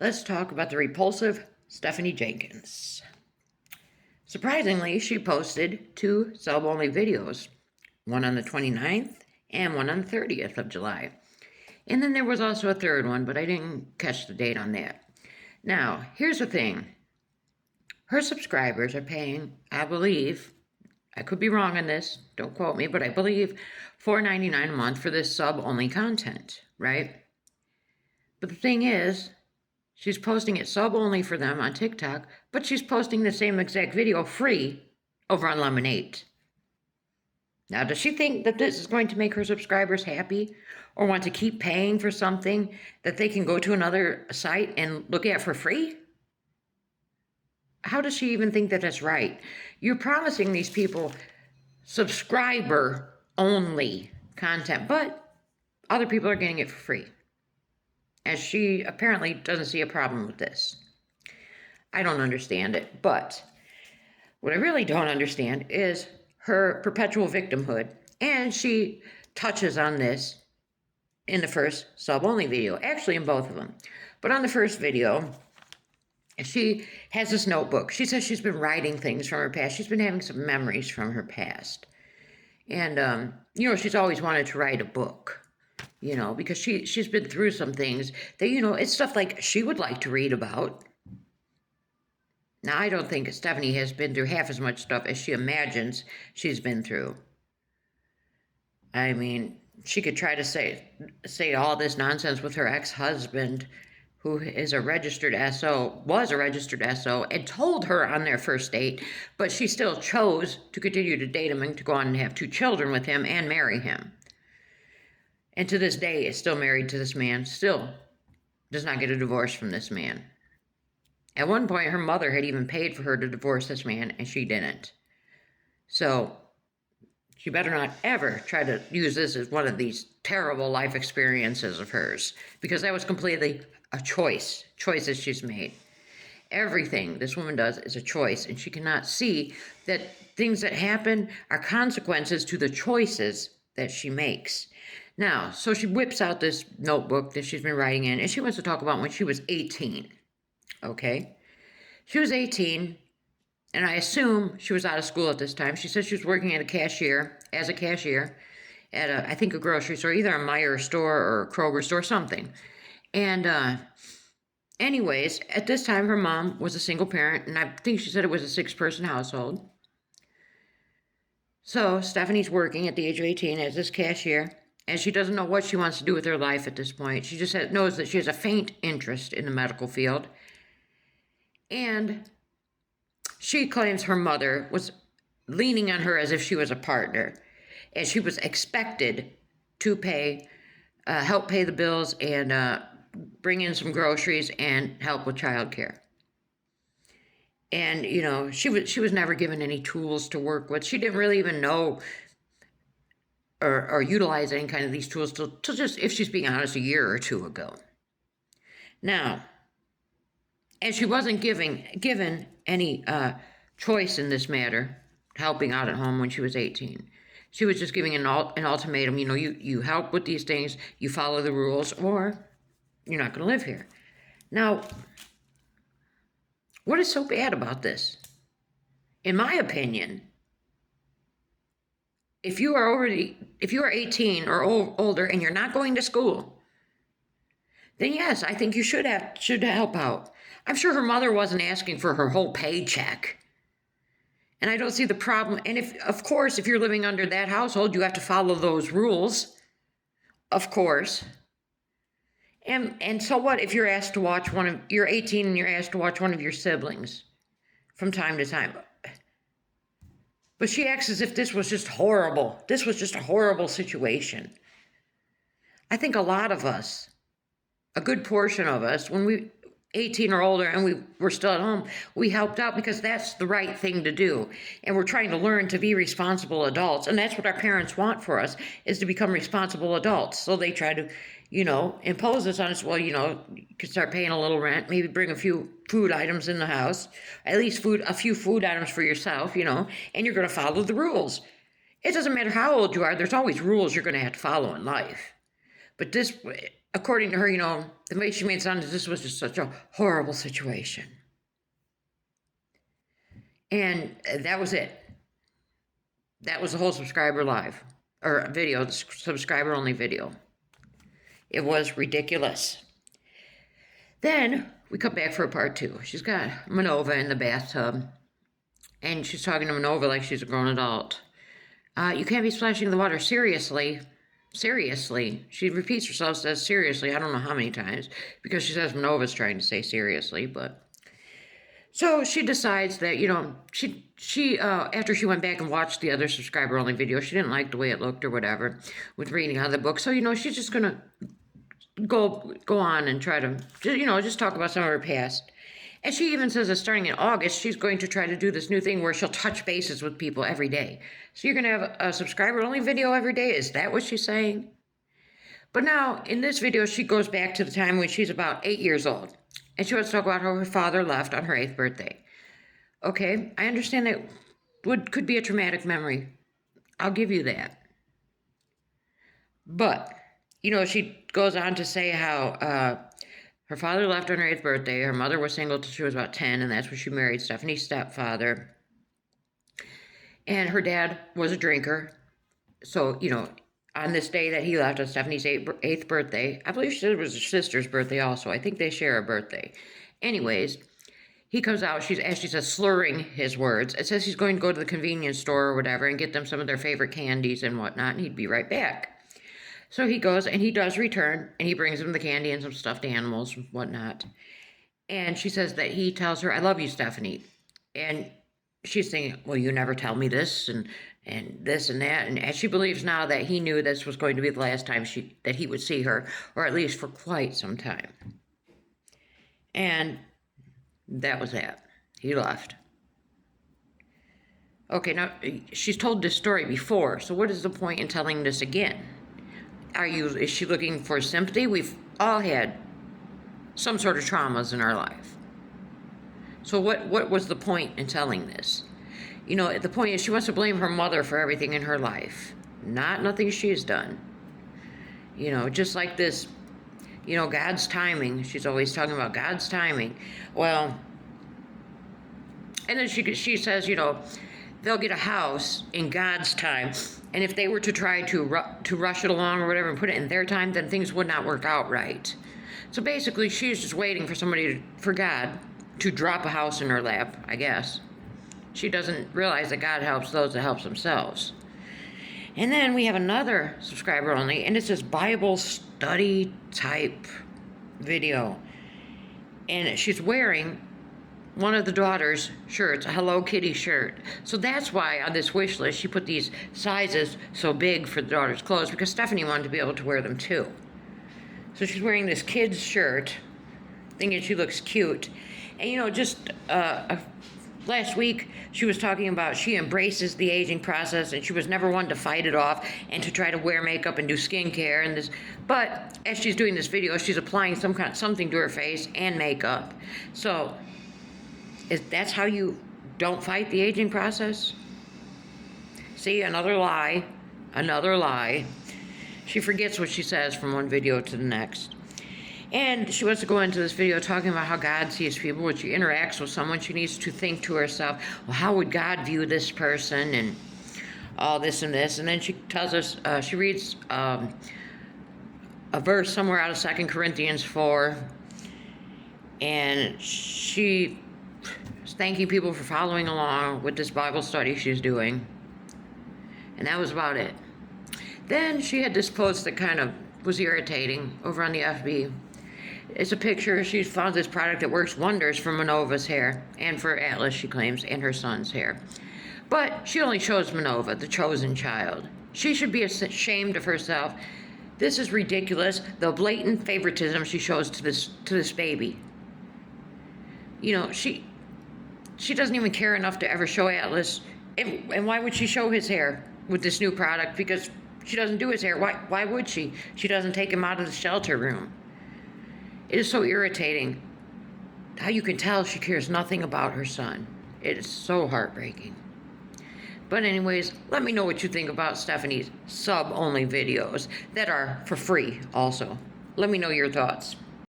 Let's talk about the repulsive Stephanie Jenkins. Surprisingly, she posted 2 sub-only videos, one on the 29th and one on the 30th of July. And then there was also a third one, but I didn't catch the date on that. Now, here's the thing. Her subscribers are paying, I believe, I could be wrong on this, don't quote me, but I believe $4.99 a month for this sub-only content, right? But the thing is, she's posting it sub-only for them on TikTok, but she's posting the same exact video free over on Lemonade. Now, does she think that this is going to make her subscribers happy or want to keep paying for something that they can go to another site and look at for free? How does she even think that that's right? You're promising these people subscriber-only content, but other people are getting it for free. As she apparently doesn't see a problem with this. I don't understand it, but what I really don't understand is her perpetual victimhood, and she touches on this in the first sub-only video, actually in both of them. But on the first video, she has this notebook. She says she's been writing things from her past. She's been having some memories from her past. And, she's always wanted to write a book. Because she's been through some things that, it's stuff like she would like to read about. Now, I don't think Stephanie has been through half as much stuff as she imagines she's been through. I mean, she could try to say all this nonsense with her ex-husband, who is was a registered SO, and told her on their first date, but she still chose to continue to date him and to go on and have 2 children with him and marry him. And to this day is still married to this man, still does not get a divorce from this man. At one point, her mother had even paid for her to divorce this man, and she didn't. So she better not ever try to use this as one of these terrible life experiences of hers, because that was completely a choices she's made. Everything this woman does is a choice, and she cannot see that things that happen are consequences to the choices that she makes. Now, so she whips out this notebook that she's been writing in, and she wants to talk about when she was 18, okay? She was 18, and I assume she was out of school at this time. She said she was working as a cashier at, I think, a grocery store, either a Meijer store or a Kroger store, something. And anyways, at this time, her mom was a single parent, and I think she said it was a 6-person household. So Stephanie's working at the age of 18 as this cashier, and she doesn't know what she wants to do with her life at this point. She just knows that she has a faint interest in the medical field. And she claims her mother was leaning on her as if she was a partner, and she was expected to help pay the bills and bring in some groceries and help with childcare. And, she was never given any tools to work with. She didn't really even know or utilize any kind of these tools till just, if she's being honest, a year or 2 ago. Now, and she wasn't given any choice in this matter, helping out at home when she was 18. She was just giving an ultimatum, you help with these things, you follow the rules, or you're not going to live here. Now, what is so bad about this? In my opinion, if you are 18 or older and you're not going to school, then yes, I think you should help out. I'm sure her mother wasn't asking for her whole paycheck. And I don't see the problem. And of course, if you're living under that household, you have to follow those rules. Of course. And so what if you're asked to watch you're 18 and you're asked to watch one of your siblings from time to time? But she acts as if this was just horrible. This was just a horrible situation. I think a lot of us, a good portion of us, when we 18 or older and we were still at home, we helped out because that's the right thing to do. And we're trying to learn to be responsible adults. And that's what our parents want for us, is to become responsible adults. So they try to, impose this on us. Well, you could start paying a little rent, maybe bring a few food items in the house, at least a few food items for yourself, and you're going to follow the rules. It doesn't matter how old you are. There's always rules you're going to have to follow in life. But this, according to her, the way she made it sound is this was just such a horrible situation. And that was it. That was the whole subscriber live, or video, subscriber only video. It was ridiculous. Then we come back for a part 2. She's got Manova in the bathtub, and she's talking to Manova like she's a grown adult. You can't be splashing the water seriously. Seriously. She repeats herself, says seriously, I don't know how many times, because she says Manova's trying to say seriously, but... So she decides that, you know, she after she went back and watched the other subscriber-only video, she didn't like the way it looked or whatever with reading out of the book. So, you know, she's just going to go on and try to, you know, just talk about some of her past. And she even says that starting in August, she's going to try to do this new thing where she'll touch bases with people every day. So you're going to have a subscriber-only video every day? Is that what she's saying? But now, in this video, she goes back to the time when she's about 8 years old. And she wants to talk about how her father left on her 8th birthday. Okay, I understand that could be a traumatic memory. I'll give you that. But, you know, she goes on to say how her father left on her 8th birthday. Her mother was single till she was about 10, and that's when she married Stephanie's stepfather. And her dad was a drinker. So, you know, on this day that he left on Stephanie's 8th birthday, I believe she said it was her sister's birthday also. I think they share a birthday. Anyways, he comes out, as she says, slurring his words. It says he's going to go to the convenience store or whatever and get them some of their favorite candies and whatnot, and he'd be right back. So he goes, and he does return, and he brings them the candy and some stuffed animals and whatnot. And she says that he tells her, I love you, Stephanie. And she's thinking, well, you never tell me this, and this and that. And she believes now that he knew this was going to be the last time that he would see her, or at least for quite some time. And that was that. He left. Okay, now, she's told this story before, so what is the point in telling this again? Is she looking for sympathy? We've all had some sort of traumas in our life. So what was the point in telling this? You know, the point is she wants to blame her mother for everything in her life. Nothing she's done. You know, just like this, you know, God's timing. She's always talking about God's timing. Well, and then she says, you know, they'll get a house in God's time. And if they were to try to rush it along or whatever and put it in their time, then things would not work out right. So basically, she's just waiting for God to drop a house in her lap, I guess. She doesn't realize that God helps those that help themselves. And then we have another subscriber only, and it's this Bible study type video. And she's wearing one of the daughter's shirts, a Hello Kitty shirt. So that's why on this wish list she put these sizes so big for the daughter's clothes, because Stephanie wanted to be able to wear them too. So she's wearing this kid's shirt, thinking she looks cute. And you know, just last week, she was talking about she embraces the aging process and she was never one to fight it off and to try to wear makeup and do skincare and this. But as she's doing this video, she's applying something to her face and makeup. So that's how you don't fight the aging process? See, another lie. Another lie. She forgets what she says from one video to the next. And she wants to go into this video talking about how God sees people. When she interacts with someone, she needs to think to herself, well, how would God view this person and all this and this? And then she tells us, she reads a verse somewhere out of 2 Corinthians 4. And she is thanking people for following along with this Bible study she's doing. And that was about it. Then she had this post that kind of was irritating over on the FB. It's a picture. She's found this product that works wonders for Manova's hair and for Atlas, she claims, and her son's hair. But she only shows Manova, the chosen child. She should be ashamed of herself. This is ridiculous, the blatant favoritism she shows to this baby. You know, she doesn't even care enough to ever show Atlas. And why would she show his hair with this new product? Because she doesn't do his hair. Why would she? She doesn't take him out of the shelter room. It is so irritating how you can tell she cares nothing about her son. It is so heartbreaking. But anyways, let me know what you think about Stephanie's sub-only videos that are for free also. Let me know your thoughts.